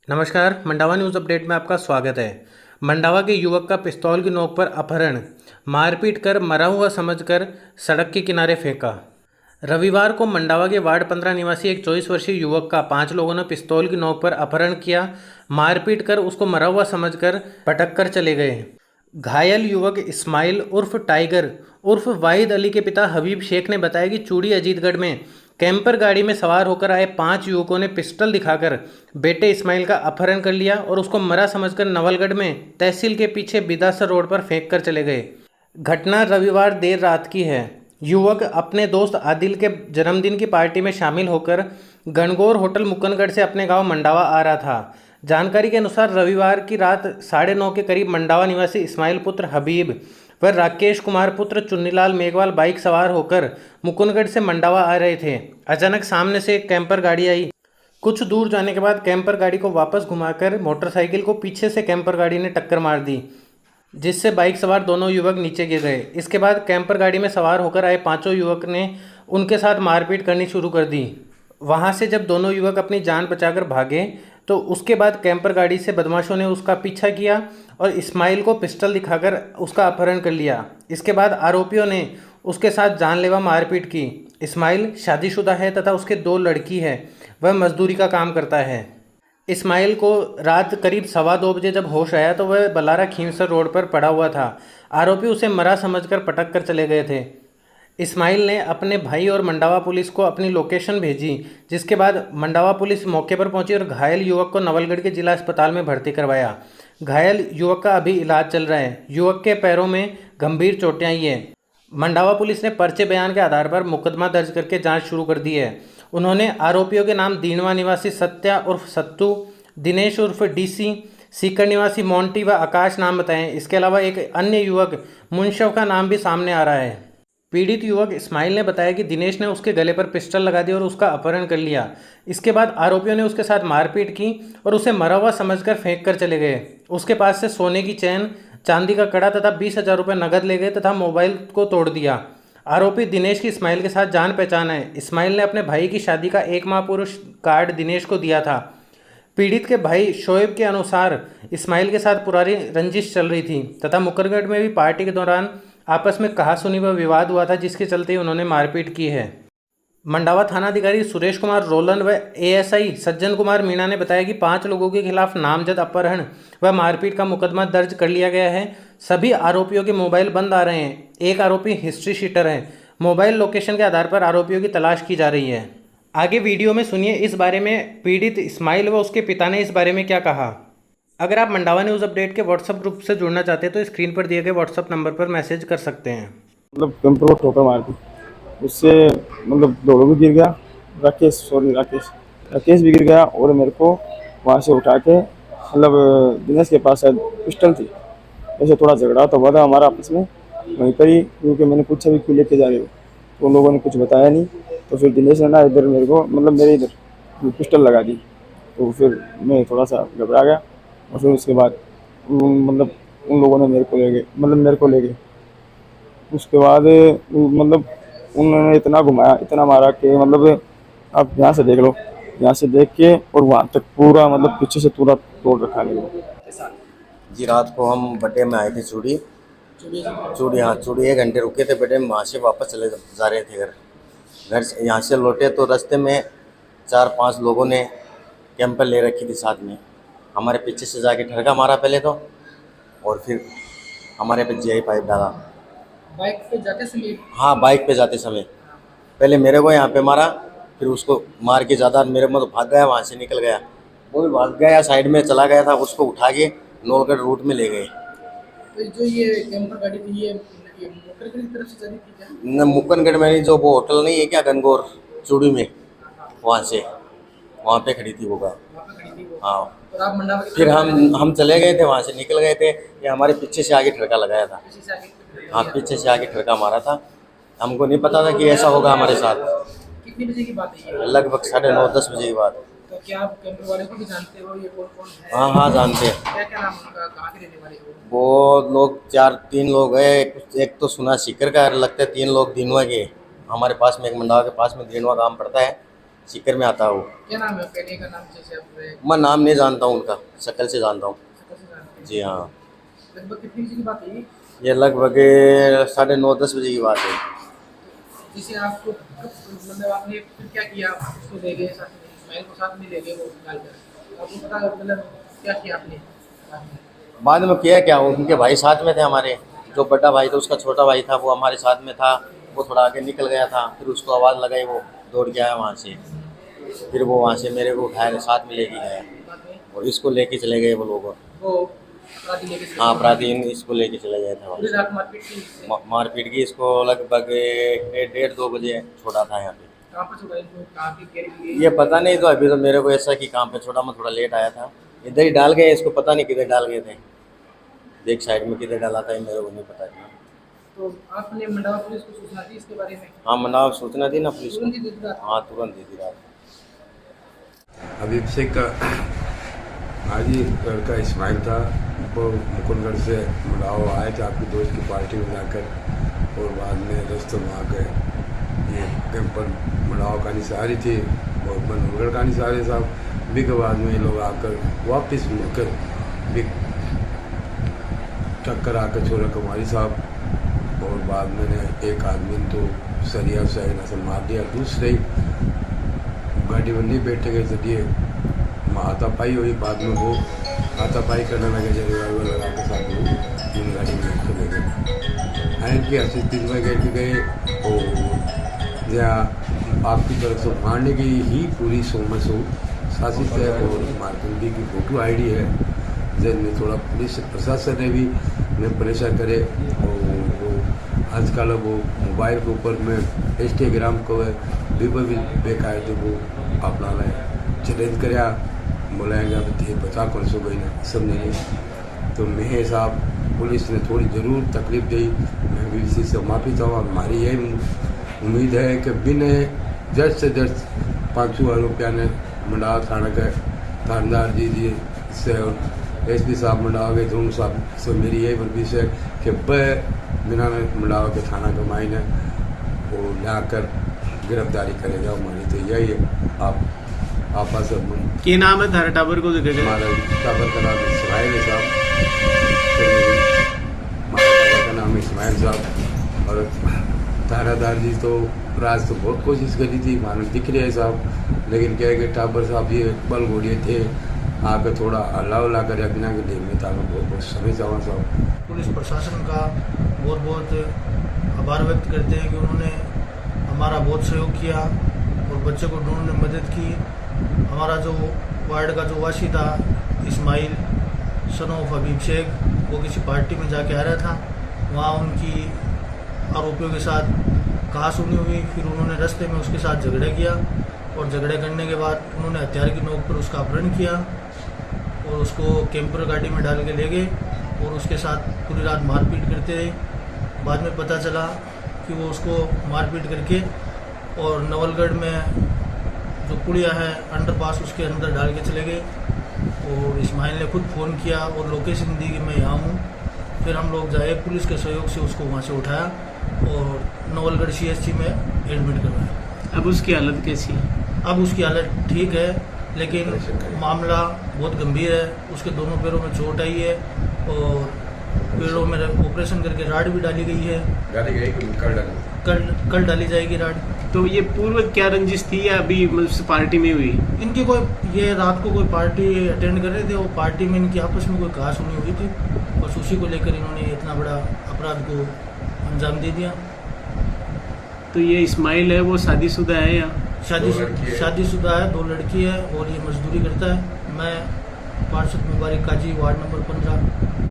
नमस्कार, Mandawa news update में आपका स्वागत है। मंडावा के युवक का पिस्तौल की नोक पर अपहरण, मारपीट कर मरा हुआ समझकर सड़क के किनारे फेंका। रविवार को मंडावा के वार्ड 15 निवासी एक 24 वर्षीय युवक का 5 लोगों ने पिस्तौल की नोक पर अपहरण किया, मारपीट कर उसको मरा हुआ समझकर पटक कर चले गए। घायल युवक इस्माइल उर्फ टाइगर उर्फ वाहिद अली के पिता हबीब शेख ने बताया कि चूड़ी अजीतगढ़ में कैंपर गाड़ी में सवार होकर आए 5 युवकों ने पिस्टल दिखाकर बेटे इस्माइल का अपहरण कर लिया और उसको मरा समझकर नवलगढ़ में तहसील के पीछे बिदासर रोड पर फेंक कर चले गए। घटना रविवार देर रात की है। युवक अपने दोस्त आदिल के जन्मदिन की पार्टी में शामिल होकर गणगौर होटल मुक्कनगढ़ से अपने गांव मंडावा आ रहा था। जानकारी के अनुसार रविवार की रात 9:30 के करीब मंडावा निवासी इस्माइल पुत्र हबीब व राकेश कुमार पुत्र चुन्नीलाल मेघवाल बाइक सवार होकर मुकुंदगढ़ से मंडावा आ रहे थे। अचानक सामने से एक कैंपर गाड़ी आई। कुछ दूर जाने के बाद कैंपर गाड़ी को वापस घुमाकर मोटरसाइकिल को पीछे से कैंपर गाड़ी ने टक्कर मार दी, जिससे बाइक सवार दोनों युवक नीचे गिर गए। इसके बाद कैंपर गाड़ी में सवार होकर आए 5 युवक ने उनके साथ मारपीट करनी शुरू कर दी। वहां से जब दोनों युवक अपनी जान बचाकर भागे तो उसके बाद कैंपर गाड़ी से बदमाशों ने उसका पीछा किया और इस्माइल को पिस्टल दिखाकर उसका अपहरण कर लिया। इसके बाद आरोपियों ने उसके साथ जानलेवा मारपीट की। इस्माइल शादीशुदा है तथा उसके 2 लड़की है। वह मजदूरी का काम करता है। इस्माइल को रात करीब 2:15 बजे जब होश आया तो वह बलारा खींवसर रोड पर पड़ा हुआ था। आरोपी उसे मरा समझकर पटक कर चले गए थे। इस्माइल ने अपने भाई और मंडावा पुलिस को अपनी लोकेशन भेजी, जिसके बाद मंडावा पुलिस मौके पर पहुंची और घायल युवक को नवलगढ़ के जिला अस्पताल में भर्ती करवाया। घायल युवक का अभी इलाज चल रहा है। युवक के पैरों में गंभीर चोटें आई हैं। मंडावा पुलिस ने पर्चे बयान के आधार पर मुकदमा दर्ज करके जांच शुरू कर दी है। उन्होंने आरोपियों के नाम दीनवा निवासी सत्या उर्फ सत्तू, दिनेश उर्फ डीसी, सीकर निवासी मोंटी व आकाश नाम बताएं। इसके अलावा एक अन्य युवक मुंशव का नाम भी सामने आ रहा है। पीड़ित युवक इस्माइल ने बताया कि दिनेश ने उसके गले पर पिस्टल लगा दी और उसका अपहरण कर लिया। इसके बाद आरोपियों ने उसके साथ मारपीट की और उसे मरा हुआ समझकर फेंक कर चले गए। उसके पास से सोने की चैन, चांदी का कड़ा तथा 20,000 रुपये नकद ले गए तथा मोबाइल को तोड़ दिया। आरोपी दिनेश की इस्माइल के साथ जान पहचान है। इस्माइल ने अपने भाई की शादी का 1 माह पूर्व कार्ड दिनेश को दिया था। पीड़ित के भाई शोएब के अनुसार इस्माइल के साथ पुरानी रंजिश चल रही थी तथा मुकरगढ़ में भी पार्टी के दौरान आपस में कहासुनी व विवाद हुआ था, जिसके चलते उन्होंने मारपीट की है। मंडावा थानाधिकारी सुरेश कुमार रोलन व एएसआई सज्जन कुमार मीणा ने बताया कि 5 लोगों के खिलाफ नामजद अपहरण व मारपीट का मुकदमा दर्ज कर लिया गया है। सभी आरोपियों के मोबाइल बंद आ रहे हैं। एक आरोपी हिस्ट्री शीटर है। मोबाइल लोकेशन के आधार पर आरोपियों की तलाश की जा रही है। आगे वीडियो में सुनिए इस बारे में पीड़ित इस्माइल व उसके पिता ने इस बारे में क्या कहा। अगर आप मंडावा न्यूज़ अपडेट के व्हाट्सएप ग्रुप से जुड़ना चाहते हैं तो स्क्रीन पर दिए गए व्हाट्सएप नंबर पर मैसेज कर सकते हैं। मतलब कैंपर को ठोकर मार दी, उससे मतलब दोनों भी गिर गया। राकेश भी गिर गया और मेरे को वहाँ से उठा के मतलब दिनेश के पास शायद पिस्टल थी। ऐसे थोड़ा झगड़ा तो हुआ था हमारा आपस में वहीं पर ही, क्योंकि मैंने पूछा भी क्यों लेके जा रहे हो, तो उन लोगों ने कुछ बताया नहीं। तो फिर दिनेश ने ना इधर मेरे को मतलब मेरे इधर पिस्टल लगा दी। तो फिर मैं थोड़ा सा घबरा गया और फिर उसके बाद मतलब उन लोगों ने मेरे को ले गए। उसके बाद मतलब उन्होंने इतना घुमाया, इतना मारा कि मतलब आप यहाँ से देख लो, यहाँ से देख के और वहाँ तक पूरा मतलब पीछे से पूरा तोड़ रखा है। जी रात को हम बर्थडे में आए थे चूड़ी। हाँ, चूड़ी 1 घंटे रुके थे बर्थडे में। वहाँ से वापस चले जा रहे थे घर से। यहाँ से लौटे तो रास्ते में 4-5 लोगों ने कैंपर ले रखी थी साथ में। हमारे पीछे से जाके ठरका मारा पहले तो, और फिर हमारे पे जीआई पाइप डाला। बाइक पे जाते समय? हाँ, बाइक पे जाते समय पहले मेरे को यहाँ पे मारा, फिर उसको मार के ज़्यादा मेरे में तो भाग गया, वहाँ से निकल गया। वो भी भाग गया, साइड में चला गया था। उसको उठा के नौलगढ़ रूट में ले गए। तो जो ये कैंपर गाड़ी थी ये मुकरगढ़ की तरफ से जा रही थी क्या? न मुक्कनगढ़ में नहीं, जो वो होटल नहीं है क्या गणगौर चूड़ी में, वहाँ पे खड़ी थी वो कार। वहाँ पे खड़ी थी वो। हाँ, और आप मंडावा की फिर तरफ हम चले गए थे, वहाँ से निकल गए थे। ये हमारे पीछे से आगे ठड़का लगाया था। पीछे से आगे? हाँ, पीछे से आगे ठड़का मारा था। हमको नहीं पता था कि ऐसा होगा हमारे साथ। कितनी बजे की बात है ये? लगभग 9:30-10 बजे की बात। तो क्या आप कैंपर वाले को भी जानते हो? ये कौन कौन है? हाँ, जानते हैं। क्या क्या नाम उनका? कहाँ के रहने वाले हो? वो लोग 3 लोग हैं। एक तो सुना सीकर का लगता है, 3 लोग दीनवा के। हमारे पास में एक मंडावा के पास में दीनवा गांव पड़ता है, सीकर में आता है वो। क्या नाम है पहले का नाम, जैसे आप मैं नाम नहीं जानता हूँ उनका, शक्ल से जानता हूँ। कैसे जानते हैं? जी हाँ। लगभग कितनी बजे की बात है ये? ये लगभग 9:30-10 बजे की बात है। जिसे आपको मतलब आपने फिर क्या किया, आप उसको ले गए साथ में, इस्माइल को साथ में ले गए वो डालकर, आपको पता मतलब क्या किया आपने बाद में? बाद में किया क्या, वो उनके भाई साथ में थे हमारे। जो बड़ा भाई था उसका छोटा भाई था, वो हमारे साथ में था। वो थोड़ा आगे निकल गया था, फिर उसको आवाज़ लगाई, वो दौड़ के आया वहाँ से। फिर वो वहाँ से मेरे को उठाया, साथ में लेके गया बाद में और इसको लेके चले गए वो लोग। वो अपराधी लेके चले हाँ, गए। अपराधी इसको लेके चले गए थे पूरी वहाँ। रात मारपीट की इससे? मारपीट की इसको लगभग 1:30-2 बजे छोड़ा था यहाँ पे। कहाँ पर छुड़ाई इनको, कहाँ की केयर की ये पता नहीं, तो अभी तो मेरे को ऐसा कि काम पे छोड़ा, मैं थोड़ा लेट आया था। इधर ही डाल गए इसको, पता नहीं किधर डाल गए थे। देख साइड में किधर डाला था ये मेरे को नहीं पता था। तो आपने मंडावा पुलिस को सूचना दी इसके बारे में? हाँ, मना सूचना दी ना पुलिस तुरंत ही को। दे दी रात? हाँ, तुरंत दे दी रात। हबीब शेख का हाजी लड़का इस्माइल था, वो मुकुंदगढ़ से मुलाव आए थे आपकी दोस्त की पार्टी में जाकर, और बाद में दोस्तों वहाँ गए। ये कैंपर मुलाव का निसारी थी, वो बनगढ़ का निसारी साहब भी के बाद में ये लोग आकर वापस मुड़कर भी टक्कर आकर छोड़ा कुमारी साहब, और बाद में एक आदमी तो सरिया से नसल मार दिया। दूसरे गाड़ी में नहीं बैठेंगे जरिए हाथापाई हुई, बाद में वो हाथापाई करने लगे, रिवाल्वर लगा के साथ लोग इन गाड़ी में चले गए। आयन की अस्तित्व में गए और जहाँ आपकी तरफ से मारने की ही पूरी सोमस हो शासित है, और मारकुंडी की फोटो आईडी है, जिनमें थोड़ा पुलिस प्रशासन ने भी प्रेशर करे। और वो आजकल वो मोबाइल के ऊपर में इंस्टाग्राम को भी बेकायदे वो अपना चैलेंज कराया, बोलाएंगे अब थे बचा कौन सो गई ना सब नहीं। तो मैं साहब पुलिस ने थोड़ी ज़रूर तकलीफ दी, मैं भी इसी से माफ़ी चाहूँ। हमारी यही उम्मीद है कि बिना जल्द से जल्द 500 रुपया ने मंडावा थाना के थानेदार जी से और एसपी साहब मंडावा के दोनों साहब से मेरी यही वर्जिश है कि बिना मंडावा के थाना के मायने वो लाकर गिरफ्तारी करेगा। हमारी तो यही है। आपस में क्या नाम है थारा टाबर को जगह हमारा टाबर का नाम इस्माइल है साहब, हमारा टाबर का नाम इस्माइल साहब। और थानादार जी तो राज तो बहुत कोशिश करी थी, मानो दिख रहे हैं साहब, लेकिन क्या है कि टाबर साहब ये बल घोड़िए थे, आकर थोड़ा अल्लाह उल्लाह कर बिना के लिए मैं था बहुत बहुत समय चाहूँ साहब। पुलिस प्रशासन का बहुत बहुत आभार व्यक्त करते हैं कि उन्होंने हमारा बहुत सहयोग किया और बच्चे को ढूंढने में मदद की। हमारा जो वार्ड का जो वासी था इस्माइल सन ऑफ हबीब शेख, वो किसी पार्टी में जाके आ रहा था, वहाँ उनकी आरोपियों के साथ कहासुनी हुई। फिर उन्होंने रास्ते में उसके साथ झगड़ा किया और झगड़े करने के बाद उन्होंने हथियार की नोक पर उसका अपहरण किया और उसको कैंपर गाड़ी में डाल के ले गए और उसके साथ पूरी रात मारपीट करते रहे। बाद में पता चला कि वो उसको मारपीट करके और नवलगढ़ में जो पुलिया है अंडरपास उसके अंदर डाल के चले गए। और इस्माइल ने खुद फ़ोन किया और लोकेशन दी कि मैं यहाँ हूँ। फिर हम लोग जाए, पुलिस के सहयोग से उसको वहाँ से उठाया और नवलगढ़ CHC में एडमिट करवाया। अब उसकी हालत कैसी है? अब उसकी हालत ठीक है, लेकिन मामला बहुत गंभीर है। उसके दोनों पैरों में चोट आई है और पैरों में ऑपरेशन करके राड भी डाली गई है। कल डाली जाएगी राड। तो ये पूर्व क्या रंजिश थी या अभी पार्टी में हुई? इनकी कोई ये रात को कोई पार्टी अटेंड कर रहे थे, वो पार्टी में इनकी आपस में कोई कहासुनी हुई थी, बस उसी को लेकर इन्होंने इतना बड़ा अपराध को अंजाम दे दिया। तो ये इस्माइल है वो शादीशुदा है या? शादीशुदा है, 2 लड़की है और ये मजदूरी करता है। मैं पार्षद मुबारक काजी, वार्ड नंबर 15।